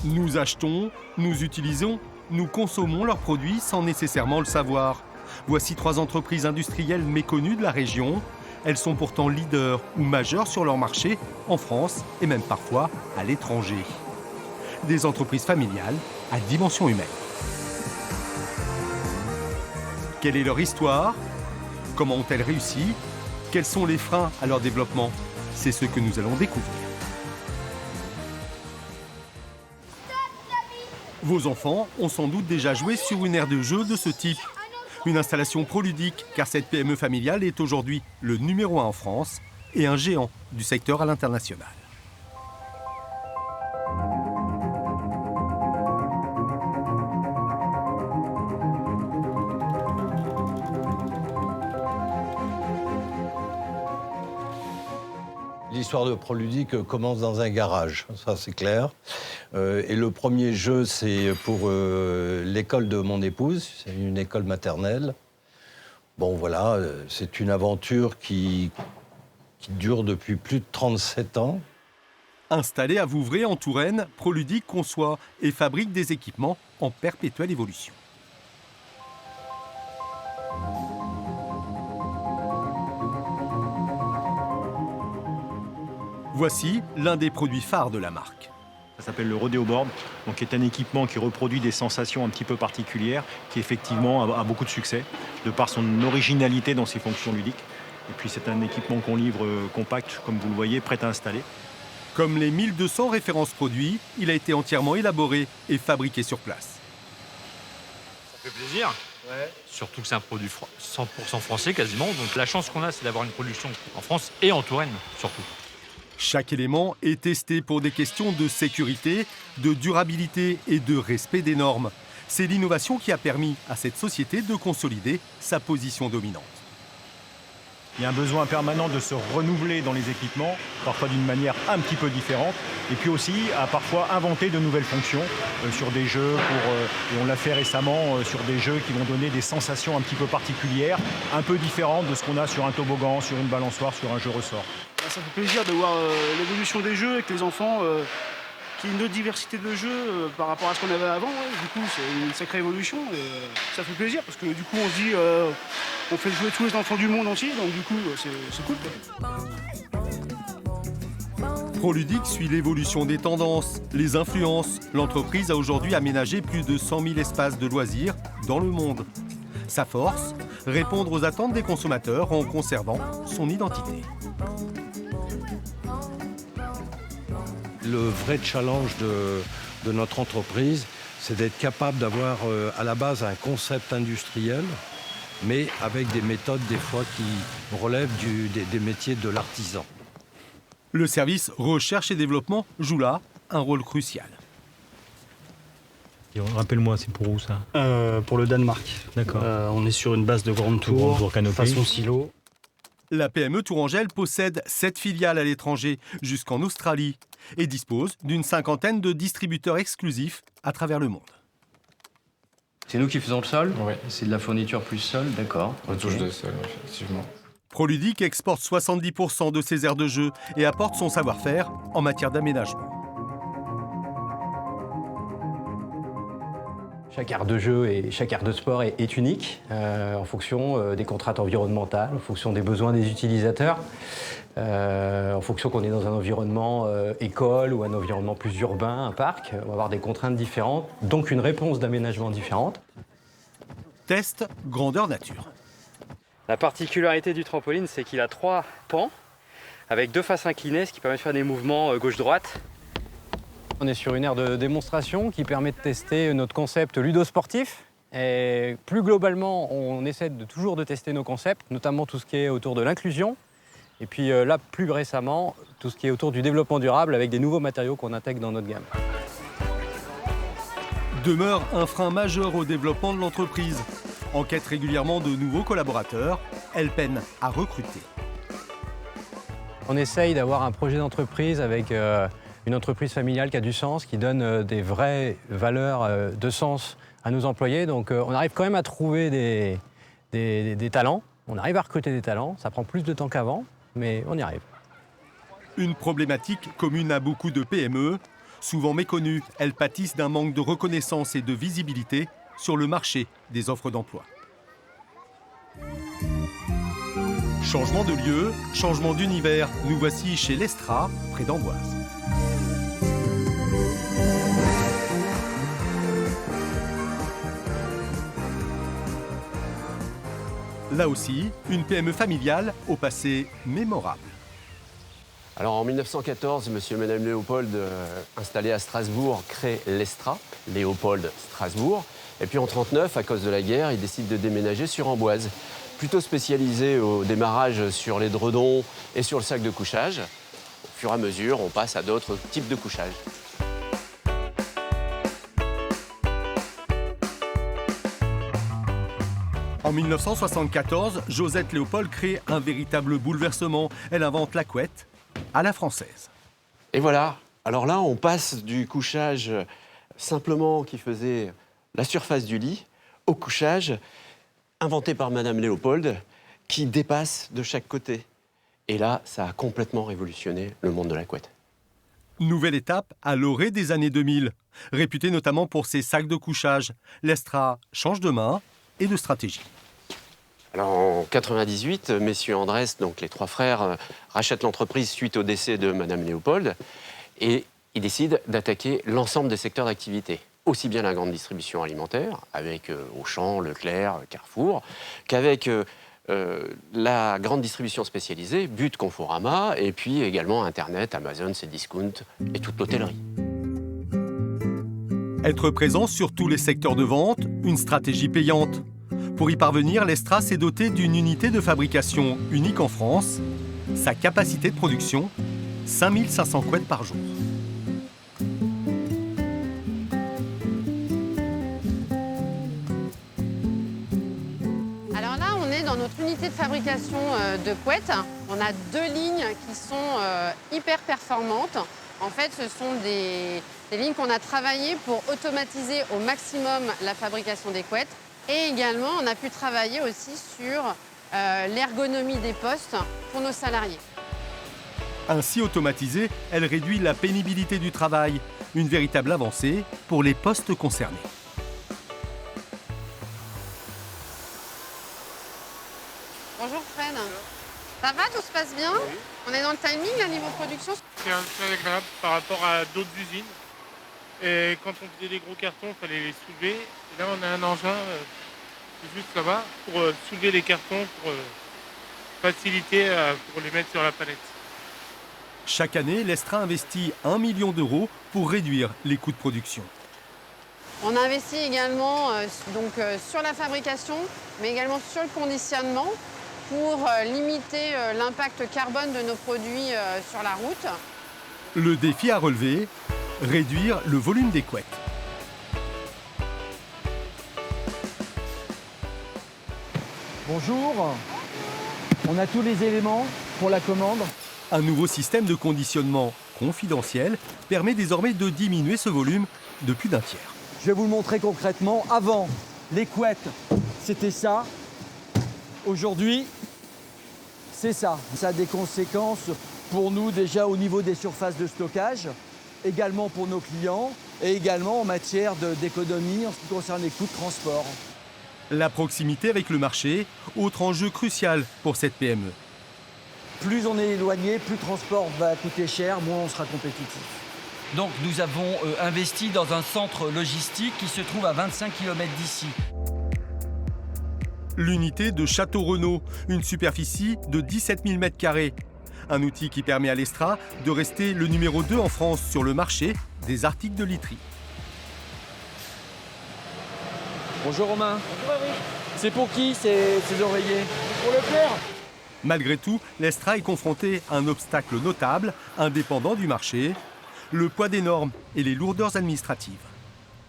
Nous achetons, nous utilisons, nous consommons leurs produits sans nécessairement le savoir. Voici 3 entreprises industrielles méconnues de la région. Elles sont pourtant leaders ou majeures sur leur marché, en France et même parfois à l'étranger. Des entreprises familiales à dimension humaine. Quelle est leur histoire? Comment ont-elles réussi? Quels sont les freins à leur développement? C'est ce que nous allons découvrir. Vos enfants ont sans doute déjà joué sur une aire de jeu de ce type. Une installation proludique, car cette PME familiale est aujourd'hui le numéro 1 en France et un géant du secteur à l'international. L'histoire de Proludic commence dans un garage, ça c'est clair. Et le premier jeu, c'est pour l'école de mon épouse, c'est une école maternelle. Bon voilà, c'est une aventure qui dure depuis plus de 37 ans. Installé à Vouvray en Touraine, Proludic conçoit et fabrique des équipements en perpétuelle évolution. Voici l'un des produits phares de la marque. Ça s'appelle le Rodeo Board, donc qui est un équipement qui reproduit des sensations un petit peu particulières, qui effectivement a beaucoup de succès, de par son originalité dans ses fonctions ludiques. Et puis c'est un équipement qu'on livre compact, comme vous le voyez, prêt à installer. Comme les 1200 références produits, il a été entièrement élaboré et fabriqué sur place. Ça fait plaisir. Ouais. Surtout que c'est un produit 100% français quasiment. Donc la chance qu'on a, c'est d'avoir une production en France et en Touraine surtout. Chaque élément est testé pour des questions de sécurité, de durabilité et de respect des normes. C'est l'innovation qui a permis à cette société de consolider sa position dominante. Il y a un besoin permanent de se renouveler dans les équipements, parfois d'une manière un petit peu différente, et puis aussi à parfois inventer de nouvelles fonctions sur des jeux, et on l'a fait récemment sur des jeux qui vont donner des sensations un petit peu particulières, un peu différentes de ce qu'on a sur un toboggan, sur une balançoire, sur un jeu ressort. Ça fait plaisir de voir l'évolution des jeux avec les enfants, qu'il y ait une autre diversité de jeux par rapport à ce qu'on avait avant. Ouais. Du coup, c'est une sacrée évolution et ça fait plaisir parce que du coup, on se dit on fait jouer tous les enfants du monde entier, donc du coup, c'est cool. Proludic suit l'évolution des tendances, les influences. L'entreprise a aujourd'hui aménagé plus de 100 000 espaces de loisirs dans le monde. Sa force, répondre aux attentes des consommateurs en conservant son identité. Le vrai challenge de notre entreprise, c'est d'être capable d'avoir à la base un concept industriel, mais avec des méthodes des fois qui relèvent des métiers de l'artisan. Le service recherche et développement joue là un rôle crucial. Rappelle-moi, c'est pour où ça? Pour le Danemark. D'accord. On est sur une base de grande tour, façon silo. La PME Tourangelle possède 7 filiales à l'étranger, jusqu'en Australie, et dispose d'une 50aine de distributeurs exclusifs à travers le monde. C'est nous qui faisons le sol? Oui. C'est de la fourniture plus sol, d'accord. Retouche de sol, effectivement. Proludic exporte 70% de ses aires de jeu et apporte son savoir-faire en matière d'aménagement. Chaque aire de jeu et chaque aire de sport est unique en fonction des contraintes environnementales, en fonction des besoins des utilisateurs, en fonction qu'on est dans un environnement école ou un environnement plus urbain, un parc. On va avoir des contraintes différentes, donc une réponse d'aménagement différente. Test grandeur nature. La particularité du trampoline, c'est qu'il a 3 pans avec 2 faces inclinées, ce qui permet de faire des mouvements gauche-droite. On est sur une aire de démonstration qui permet de tester notre concept ludo-sportif. Et plus globalement, on essaie toujours de tester nos concepts, notamment tout ce qui est autour de l'inclusion. Et puis là, plus récemment, tout ce qui est autour du développement durable avec des nouveaux matériaux qu'on intègre dans notre gamme. Demeure un frein majeur au développement de l'entreprise. Enquête régulièrement de nouveaux collaborateurs, elle peine à recruter. On essaye d'avoir un projet d'entreprise avec une entreprise familiale qui a du sens, qui donne des vraies valeurs de sens à nos employés. Donc on arrive quand même à trouver des talents. On arrive à recruter des talents. Ça prend plus de temps qu'avant, mais on y arrive. Une problématique commune à beaucoup de PME, Souvent méconnues, elles pâtissent d'un manque de reconnaissance et de visibilité sur le marché des offres d'emploi. Changement de lieu, changement d'univers, nous voici chez l'Estra, près d'Amboise. Là aussi, une PME familiale au passé mémorable. Alors en 1914, monsieur et madame Léopold, installés à Strasbourg, créent l'Estra, Léopold Strasbourg. Et puis en 1939, à cause de la guerre, ils décident de déménager sur Amboise. Plutôt spécialisé au démarrage sur les dredons et sur le sac de couchage. Au fur et à mesure, on passe à d'autres types de couchage. En 1974, Josette Léopold crée un véritable bouleversement. Elle invente la couette à la française. Et voilà, alors là, on passe du couchage simplement qui faisait la surface du lit au couchage inventé par Madame Léopold qui dépasse de chaque côté. Et là, ça a complètement révolutionné le monde de la couette. Nouvelle étape à l'orée des années 2000. Réputée notamment pour ses sacs de couchage, l'Estra change de main et de stratégie. Alors en 98, messieurs Andrès, donc les trois frères, rachètent l'entreprise suite au décès de Madame Léopold et ils décident d'attaquer l'ensemble des secteurs d'activité. Aussi bien la grande distribution alimentaire, avec Auchan, Leclerc, Carrefour, qu'avec la grande distribution spécialisée, But, Conforama, et puis également Internet, Amazon, Cdiscount et toute l'hôtellerie. Être présent sur tous les secteurs de vente, une stratégie payante. Pour y parvenir, l'Estra s'est doté d'une unité de fabrication unique en France. Sa capacité de production, 5500 couettes par jour. Alors là, on est dans notre unité de fabrication de couettes. On a deux lignes qui sont hyper performantes. En fait, ce sont des lignes qu'on a travaillées pour automatiser au maximum la fabrication des couettes. Et également, on a pu travailler aussi sur l'ergonomie des postes pour nos salariés. Ainsi automatisée, elle réduit la pénibilité du travail, une véritable avancée pour les postes concernés. Bonjour Fred. Ça va, tout se passe bien? Oui. On est dans le timing, là, niveau production? C'est très agréable par rapport à d'autres usines. Et quand on faisait des gros cartons, il fallait les soulever. Et là, on a un engin juste là-bas pour soulever les cartons, pour faciliter, pour les mettre sur la palette. Chaque année, l'Estra investit 1 million d'euros pour réduire les coûts de production. On investit également sur la fabrication, mais également sur le conditionnement pour limiter l'impact carbone de nos produits sur la route. Le défi à relever, réduire le volume des couettes. Bonjour, on a tous les éléments pour la commande. Un nouveau système de conditionnement confidentiel permet désormais de diminuer ce volume de plus d'un tiers. Je vais vous le montrer concrètement. Avant, les couettes, c'était ça. Aujourd'hui, c'est ça. Ça a des conséquences pour nous déjà au niveau des surfaces de stockage, également pour nos clients et également en matière d'économie en ce qui concerne les coûts de transport. La proximité avec le marché, autre enjeu crucial pour cette PME. Plus on est éloigné, plus le transport va coûter cher, moins on sera compétitif. Donc nous avons investi dans un centre logistique qui se trouve à 25 km d'ici. L'unité de Château-Renaud, une superficie de 17 000 m². Un outil qui permet à l'Estra de rester le numéro 2 en France sur le marché des articles de literie. Bonjour Romain. Bonjour Eric. C'est pour qui ces oreillers? Pour le père. Malgré tout, l'Estra est confronté à un obstacle notable, indépendant du marché, le poids des normes et les lourdeurs administratives.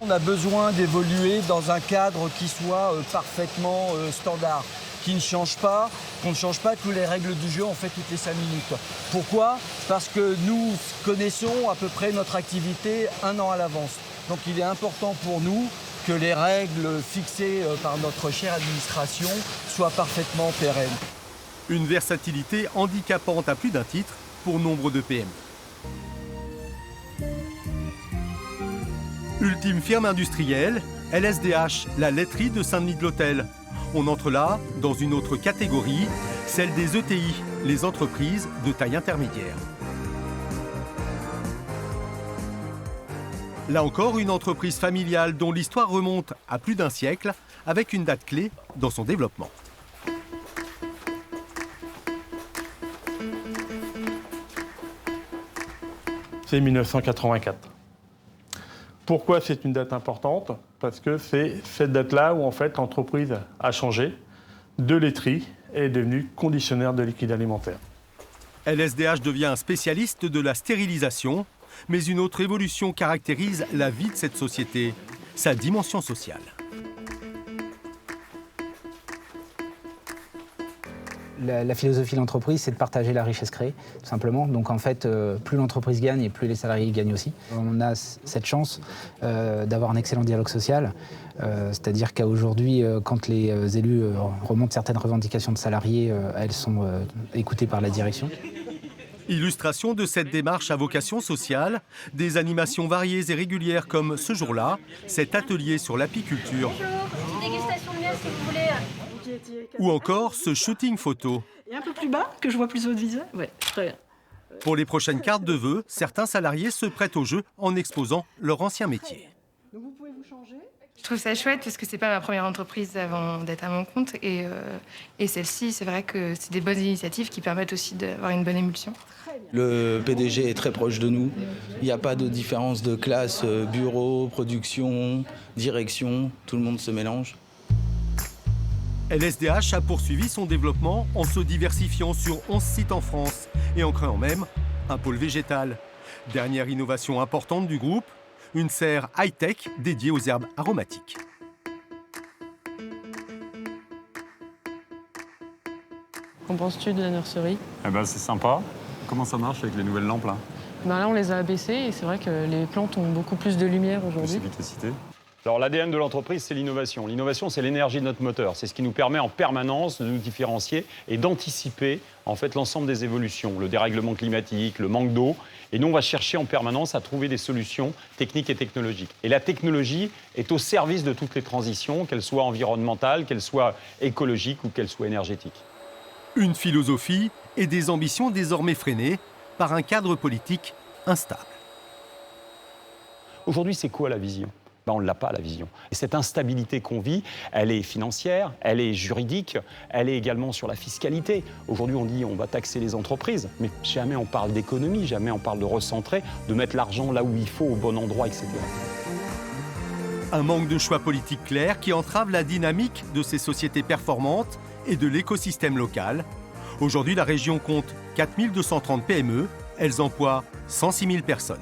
On a besoin d'évoluer dans un cadre qui soit parfaitement standard, qui ne change pas, qu'on ne change pas toutes les règles du jeu en fait toutes les 5 minutes. Pourquoi? Parce que nous connaissons à peu près notre activité 1 an à l'avance. Donc il est important pour nous que les règles fixées par notre chère administration soient parfaitement pérennes. Une versatilité handicapante à plus d'un titre pour nombre de PME. Ultime firme industrielle, LSDH, la laiterie de Saint-Denis-de-l'Hôtel. On entre là dans une autre catégorie, celle des ETI, les entreprises de taille intermédiaire. Là encore, une entreprise familiale dont l'histoire remonte à plus d'un siècle, avec une date clé dans son développement. C'est 1984. Pourquoi c'est une date importante? Parce que c'est cette date-là où en fait l'entreprise a changé de laiterie et est devenue conditionneur de liquide alimentaire. LSDH devient un spécialiste de la stérilisation, mais une autre évolution caractérise la vie de cette société, sa dimension sociale. La philosophie de l'entreprise, c'est de partager la richesse créée, tout simplement. Donc en fait, plus l'entreprise gagne et plus les salariés gagnent aussi. On a cette chance d'avoir un excellent dialogue social, c'est-à-dire qu'aujourd'hui, quand les élus remontent certaines revendications de salariés, elles sont écoutées par la direction. Illustration de cette démarche à vocation sociale, des animations variées et régulières comme ce jour-là, cet atelier sur l'apiculture. Bonjour, dégustation de miel si vous voulez. Ou encore ce shooting photo. Et un peu plus bas, que je vois plus votre visage. Ouais, très bien. Pour les prochaines cartes de vœux, certains salariés se prêtent au jeu en exposant leur ancien métier. Donc vous pouvez vous changer. Je trouve ça chouette parce que c'est pas ma première entreprise avant d'être à mon compte. Et celle-ci, c'est vrai que c'est des bonnes initiatives qui permettent aussi d'avoir une bonne émulsion. Le PDG est très proche de nous. Il n'y a pas de différence de classe, bureau, production, direction. Tout le monde se mélange. LSDH a poursuivi son développement en se diversifiant sur 11 sites en France et en créant même un pôle végétal. Dernière innovation importante du groupe, une serre high-tech dédiée aux herbes aromatiques. Qu'en penses-tu de la nurserie? C'est sympa. Comment ça marche avec les nouvelles lampes là? Là, on les a abaissées et c'est vrai que les plantes ont beaucoup plus de lumière aujourd'hui. Efficacité. Alors l'ADN de l'entreprise, c'est l'innovation. L'innovation, c'est l'énergie de notre moteur. C'est ce qui nous permet en permanence de nous différencier et d'anticiper en fait l'ensemble des évolutions, le dérèglement climatique, le manque d'eau. Et nous, on va chercher en permanence à trouver des solutions techniques et technologiques. Et la technologie est au service de toutes les transitions, qu'elles soient environnementales, qu'elles soient écologiques ou qu'elles soient énergétiques. Une philosophie et des ambitions désormais freinées par un cadre politique instable. Aujourd'hui, c'est quoi la vision ? On ne l'a pas, la vision. Et cette instabilité qu'on vit, elle est financière, elle est juridique, elle est également sur la fiscalité. Aujourd'hui, on dit on va taxer les entreprises, mais jamais on parle d'économie, jamais on parle de recentrer, de mettre l'argent là où il faut, au bon endroit, etc. Un manque de choix politiques clairs qui entrave la dynamique de ces sociétés performantes et de l'écosystème local. Aujourd'hui, la région compte 4230 PME, elles emploient 106 000 personnes.